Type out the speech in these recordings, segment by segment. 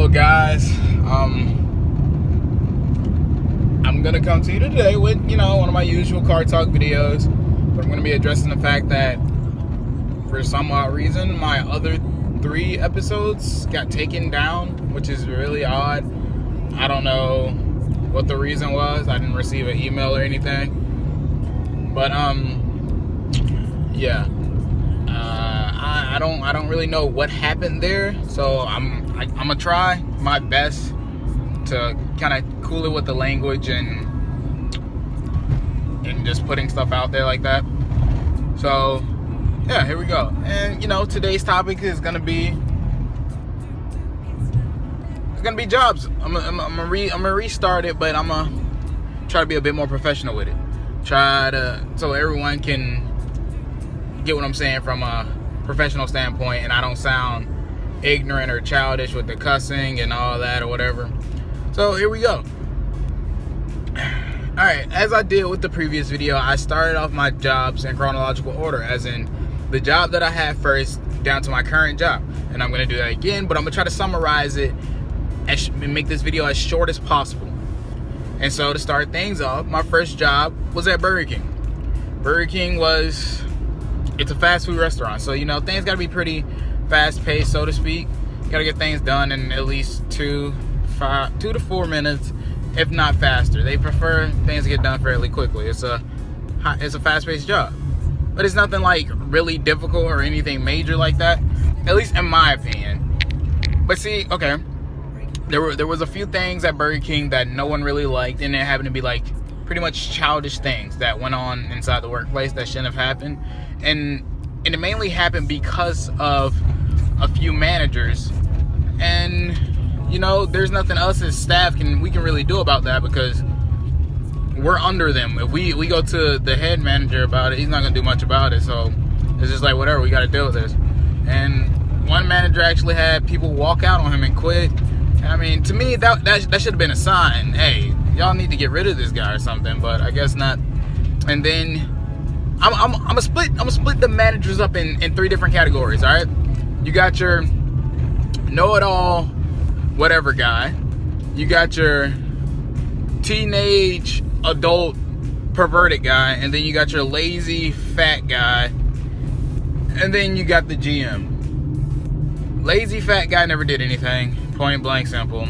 So guys, I'm gonna come to you today with, one of my usual car talk videos, but I'm gonna be addressing the fact that for some odd reason my other 3 episodes got taken down, which is really odd. I don't know what the reason was. I didn't receive an email or anything, but yeah. I don't really know what happened there, so I'm gonna try my best to kind of cool it with the language and just putting stuff out there like that. So yeah, here we go. And today's topic is gonna be jobs. I'm gonna restart it, but I'm gonna try to be a bit more professional with it. So everyone can get what I'm saying from a professional standpoint, and I don't sound ignorant or childish with the cussing and all that or whatever. So here we go. Alright, as I did with the previous video, I started off my jobs in chronological order, as in the job that I had first down to my current job. And I'm going to do that again, but I'm going to try to summarize it and make this video as short as possible. And so to start things off, my first job was at Burger King. Burger King it's a fast food restaurant, so things got to be pretty fast paced, so to speak. You got to get things done in at least 2 to 4 minutes, if not faster. They prefer things to get done fairly quickly. It's a fast paced job, but it's nothing like really difficult or anything major like that, at least in my opinion. But see, okay, there was a few things at Burger King that no one really liked, and it happened to be like pretty much childish things that went on inside the workplace that shouldn't have happened. And it mainly happened because of a few managers. And there's nothing us as staff can really do about that, because we're under them. If we go to the head manager about it, he's not gonna do much about it. So it's just like, whatever, we gotta deal with this. And one manager actually had people walk out on him and quit. I mean, to me, that should have been a sign. Hey, y'all need to get rid of this guy or something, but I guess not. And then I'm gonna split the managers up in 3 different categories. All right, you got your know-it-all whatever guy, you got your teenage adult perverted guy, and then you got your lazy fat guy, and then you got the GM. Lazy fat guy never did anything, point blank simple.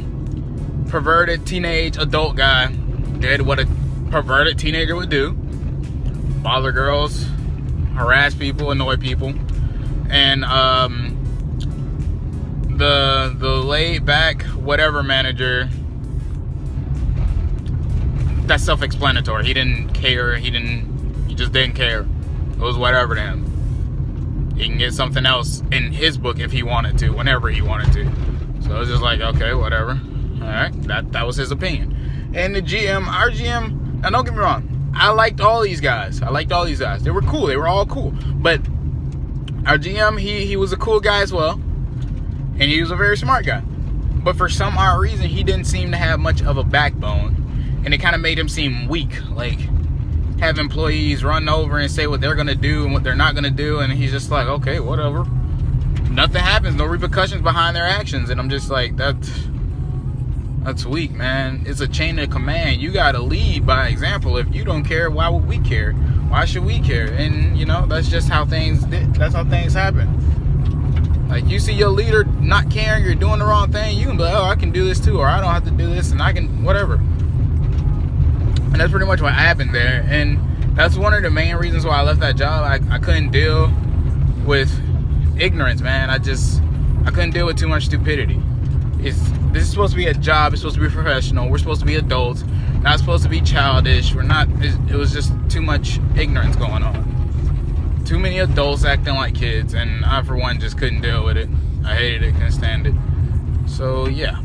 Perverted teenage adult guy did what a perverted teenager would do: bother girls, harass people, annoy people. And the laid back whatever manager, that's self-explanatory. He didn't care. He just didn't care. It was whatever to him. He can get something else in his book if he wanted to, whenever he wanted to. So it was just like, okay, whatever. All right, that was his opinion. And the GM, our GM, now don't get me wrong, I liked all these guys. They were cool. They were all cool. But our GM, he was a cool guy as well. And he was a very smart guy. But for some odd reason, he didn't seem to have much of a backbone. And it kind of made him seem weak. Like, have employees run over and say what they're going to do and what they're not going to do. And he's just like, okay, whatever. Nothing happens. No repercussions behind their actions. And I'm just like, that's weak, man. It's a chain of command. You gotta lead by example. If you don't care, why would we care? Why should we care? And that's just how things happen. Like, you see your leader not caring, you're doing the wrong thing, you can be like, oh, I can do this too, or I don't have to do this, and I can whatever. And that's pretty much what happened there. And that's one of the main reasons why I left that job. I couldn't deal with ignorance, man. I couldn't deal with too much stupidity. This is supposed to be a job. It's supposed to be professional. We're supposed to be adults, not supposed to be childish. It was just too much ignorance going on. Too many adults acting like kids, and I, for one, just couldn't deal with it. I hated it, couldn't stand it. So yeah.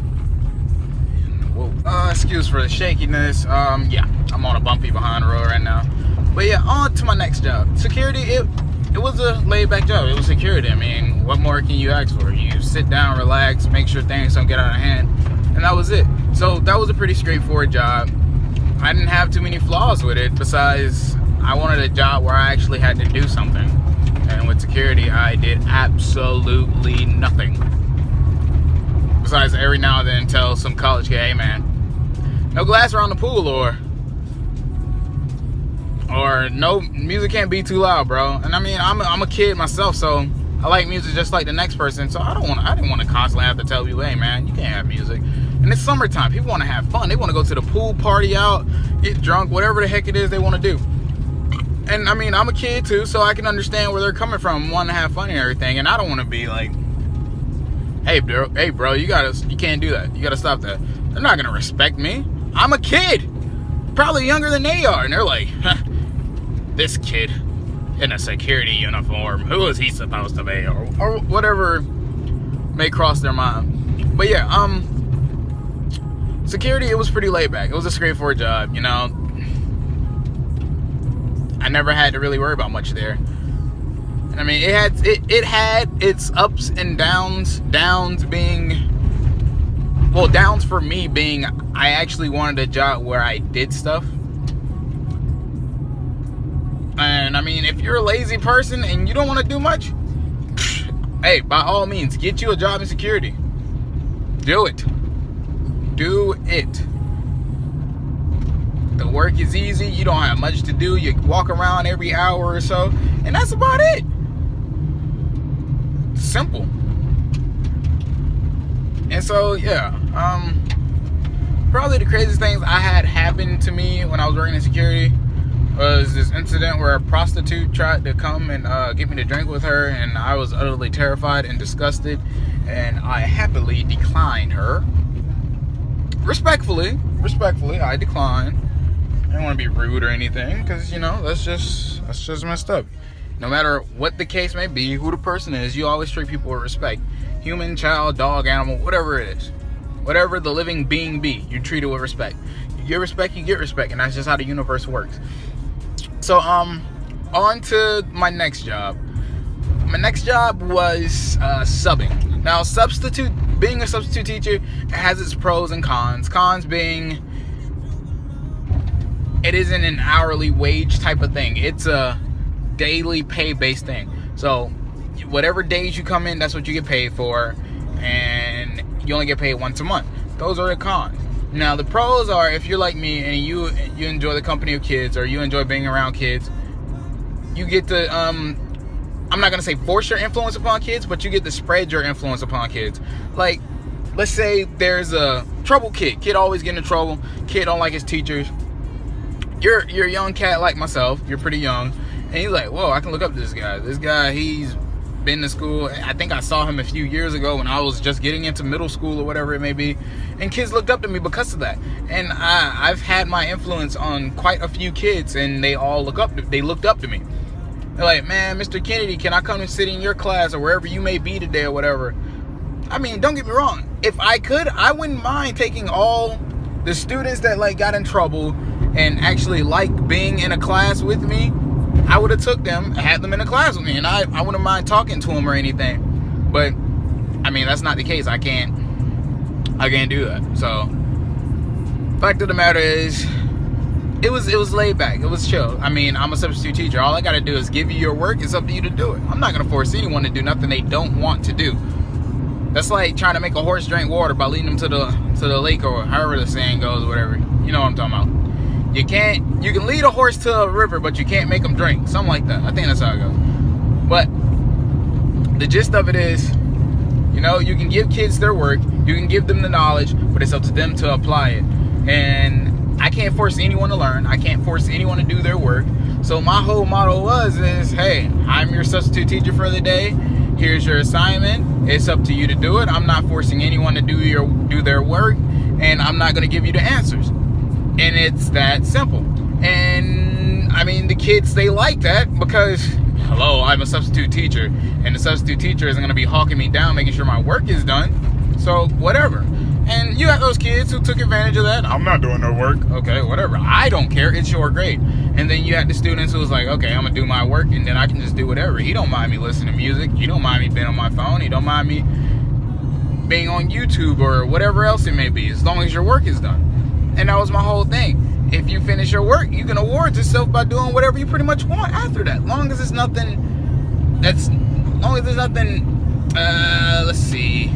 Whoa. Excuse for the shakiness. Yeah, I'm on a bumpy behind the road right now. But yeah, on to my next job. Security. It was a laid-back job. It was security. I mean, what more can you ask for? You sit down, relax, make sure things don't get out of hand, and that was it. So that was a pretty straightforward job. I didn't have too many flaws with it, besides I wanted a job where I actually had to do something. And with security, I did absolutely nothing Besides every now and then tell some college kid, hey man, no glass around the pool, or no, music can't be too loud, bro. And I mean, I'm a kid myself, so I like music just like the next person. So I didn't want to constantly have to tell you, hey man, you can't have music. And it's summertime. People want to have fun. They want to go to the pool, party out, get drunk, whatever the heck it is they want to do. And I mean, I'm a kid too, so I can understand where they're coming from, wanting to have fun and everything. And I don't want to be like, hey bro, you can't do that. You gotta stop that. They're not gonna respect me. I'm a kid, probably younger than they are, and they're like, huh, this kid in a security uniform, who is he supposed to be, or whatever may cross their mind. But yeah, security, it was pretty laid back. It was a straightforward job, you know. I never had to really worry about much there. I mean, it had its ups and downs. Downs for me being I actually wanted a job where I did stuff. And I mean, if you're a lazy person and you don't want to do much, hey, by all means, get you a job in security. Do it. Do it. The work is easy. You don't have much to do. You walk around every hour or so, and that's about it. Simple. And so yeah, probably the craziest things I had happen to me when I was working in security was this incident where a prostitute tried to come and get me to drink with her, and I was utterly terrified and disgusted, and I happily declined her. Respectfully, I declined. I don't want to be rude or anything, because, you know, that's just messed up. No matter what the case may be, who the person is, you always treat people with respect. Human, child, dog, animal, whatever it is. Whatever the living being be, you treat it with respect. You get respect, and that's just how the universe works. So, on to my next job. My next job was subbing. Now, being a substitute teacher has its pros and cons. Cons being, it isn't an hourly wage type of thing. It's a daily pay based thing. So whatever days you come in, that's what you get paid for, and you only get paid once a month. Those are the cons. Now the pros are, if you're like me and you enjoy the company of kids, or you enjoy being around kids, you get to I'm not gonna say force your influence upon kids, but you get to spread your influence upon kids. Like, let's say there's a trouble kid always getting in trouble, kid don't like his teachers. You're a young cat like myself, you're pretty young, and he's like, whoa, I can look up to this guy. He's been to school. I think I saw him a few years ago when I was just getting into middle school or whatever it may be, and kids looked up to me because of that. And I've had my influence on quite a few kids, and they looked up to me. They're like, man, Mr. Kennedy, can I come and sit in your class or wherever you may be today or whatever? I mean, don't get me wrong, if I could, I wouldn't mind taking all the students that like got in trouble and actually like being in a class with me. I would have took them, had them in a class with me, and I wouldn't mind talking to them or anything. But I mean, that's not the case. I can't do that. So fact of the matter is, it was laid back. It was chill. I mean, I'm a substitute teacher. All I gotta do is give you your work. It's up to you to do it. I'm not gonna force anyone to do nothing they don't want to do. That's like trying to make a horse drink water by leading them to the lake, or however the saying goes, whatever. You know what I'm talking about. You can lead a horse to a river, but you can't make them drink. Something like that. I think that's how it goes. But the gist of it is, you know, you can give kids their work, you can give them the knowledge, but it's up to them to apply it. And I can't force anyone to learn. I can't force anyone to do their work. So my whole motto is, hey, I'm your substitute teacher for the day. Here's your assignment. It's up to you to do it. I'm not forcing anyone to do their work, and I'm not going to give you the answers. And it's that simple. And I mean, the kids, they like that because, hello, I'm a substitute teacher, and the substitute teacher isn't going to be hawking me down, making sure my work is done. So whatever. And you have those kids who took advantage of that. I'm not doing their work. Okay, whatever. I don't care. It's your grade. And then you had the students who was like, okay, I'm going to do my work, and then I can just do whatever. He don't mind me listening to music. He don't mind me being on my phone. He don't mind me being on YouTube or whatever else it may be, as long as your work is done. And that was my whole thing. If you finish your work, you can award yourself by doing whatever you pretty much want after that. Long as it's nothing, let's see.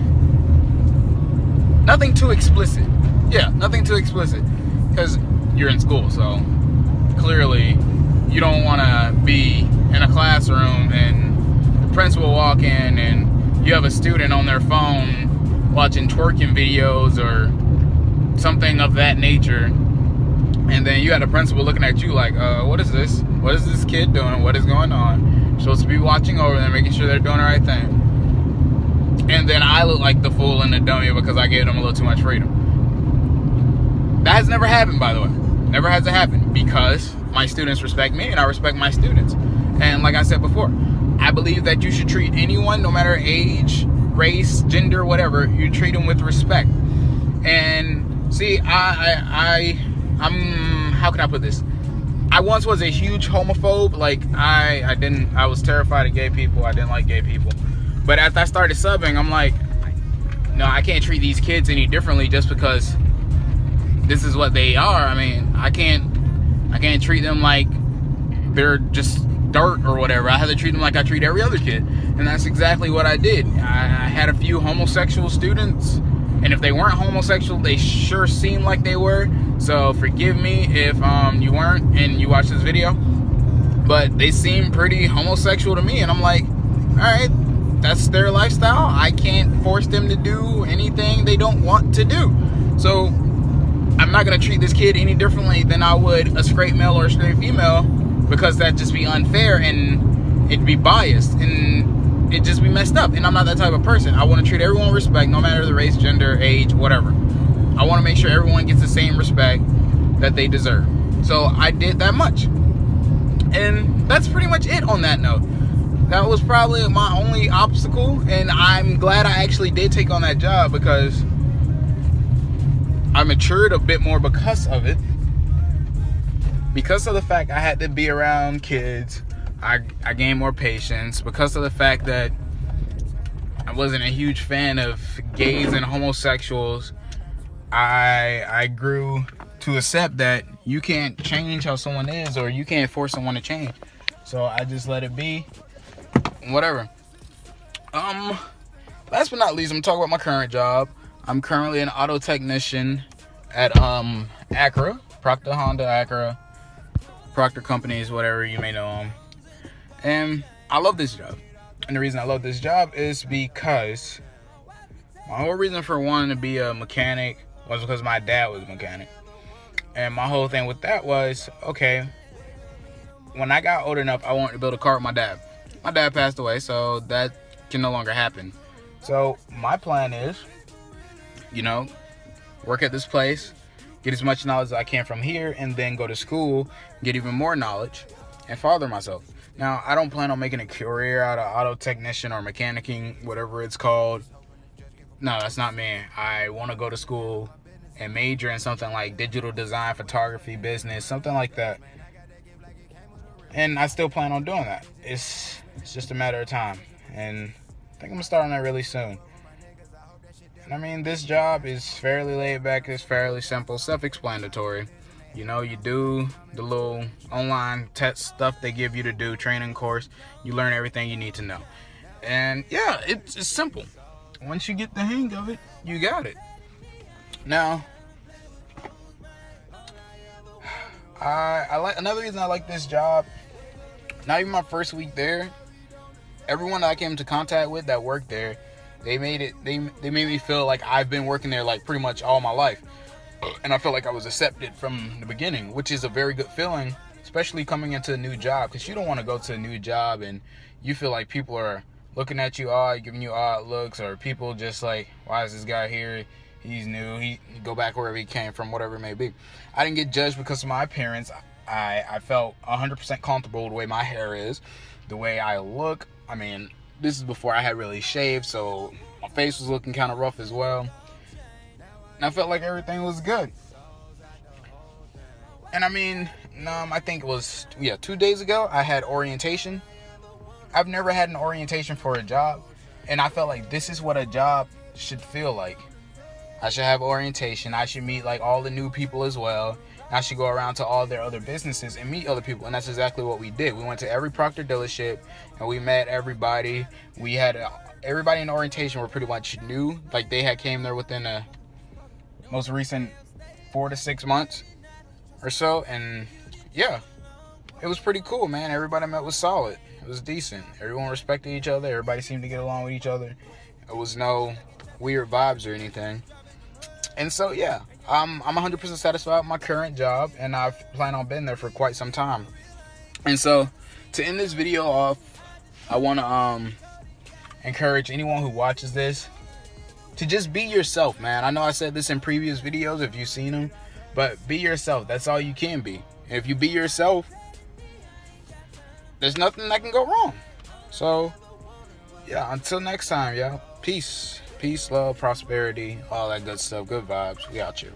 Nothing too explicit. Yeah, nothing too explicit. Because you're in school, so clearly you don't want to be in a classroom and the principal walk in and you have a student on their phone watching twerking videos or something of that nature, and then you got the principal looking at you like, what is this? What is this kid doing? What is going on? You're supposed to be watching over them, making sure they're doing the right thing. And then I look like the fool and the dummy because I gave them a little too much freedom. That has never happened, by the way. Never has it happened, because my students respect me and I respect my students. And like I said before, I believe that you should treat anyone, no matter age, race, gender, whatever, you treat them with respect. And see, I'm how can I put this? I once was a huge homophobe. Like I was terrified of gay people. I didn't like gay people. But after I started subbing, I'm like, no, I can't treat these kids any differently just because this is what they are. I mean, I can't treat them like they're just dirt or whatever. I have to treat them like I treat every other kid. And that's exactly what I did. I had a few homosexual students, and if they weren't homosexual, they sure seemed like they were. So forgive me if you weren't and you watched this video, but they seemed pretty homosexual to me, and I'm like, all right, that's their lifestyle. I can't force them to do anything they don't want to do. So I'm not going to treat this kid any differently than I would a straight male or a straight female, because that'd just be unfair and it'd be biased and it'd just be messed up. And I'm not that type of person. I want to treat everyone with respect, no matter the race, gender, age, whatever. I want to make sure everyone gets the same respect that they deserve. So I did that much. And that's pretty much it on that note. That was probably my only obstacle, and I'm glad I actually did take on that job, because I matured a bit more because of it. Because of the fact I had to be around kids, I gained more patience. Because of the fact that I wasn't a huge fan of gays and homosexuals, I grew to accept that you can't change how someone is, or you can't force someone to change. So I just let it be. Whatever. Last but not least, I'm talking about my current job. I'm currently an auto technician at Acura, Proctor Honda Acura, Proctor Companies, whatever you may know them. And I love this job. And the reason I love this job is because my whole reason for wanting to be a mechanic was because my dad was a mechanic. And my whole thing with that was, okay, when I got old enough, I wanted to build a car with my dad. My dad passed away, so that can no longer happen. So my plan is, work at this place, get as much knowledge as I can from here, and then go to school, get even more knowledge, and further myself. Now, I don't plan on making a career out of auto technician or mechanicking, whatever it's called. No, that's not me. I want to go to school and major in something like digital design, photography, business, something like that. And I still plan on doing that. It's just a matter of time. And I think I'm going to start on that really soon. And I mean, this job is fairly laid back. It's fairly simple, self-explanatory. You do the little online test stuff they give you to do, training course. You learn everything you need to know. And yeah, it's simple. Once you get the hang of it, you got it. Now, I like another reason I like this job. Not even my first week there, everyone that I came into contact with that worked there, they made me feel like I've been working there like pretty much all my life. And I felt like I was accepted from the beginning, which is a very good feeling, especially coming into a new job, because you don't want to go to a new job and you feel like people are looking at you odd, giving you odd looks, or people just like, why is this guy here? He's new. He go back wherever he came from, whatever it may be. I didn't get judged because of my appearance. I felt 100% comfortable with the way my hair is, the way I look. I mean, this is before I had really shaved, so my face was looking kind of rough as well. And I felt like everything was good. And I mean, I think it was, 2 days ago, I had orientation. I've never had an orientation for a job, and I felt like this is what a job should feel like. I should have orientation. I should meet like all the new people as well. I should go around to all their other businesses and meet other people, and that's exactly what we did. We went to every Proctor dealership, and we met everybody. We had everybody in orientation were pretty much new. Like, they had came there within a most recent 4 to 6 months or so. And yeah, it was pretty cool, man. Everybody I met was solid. It was decent. Everyone respected each other. Everybody seemed to get along with each other. It was no weird vibes or anything. And so yeah, I'm 100% satisfied with my current job, and I plan on being there for quite some time. And so to end this video off, I want to encourage anyone who watches this to just be yourself, man. I know I said this in previous videos if you've seen them, but be yourself. That's all you can be. And if you be yourself, there's nothing that can go wrong. So yeah, until next time, y'all. Peace, love, prosperity, all that good stuff. Good vibes. We out here.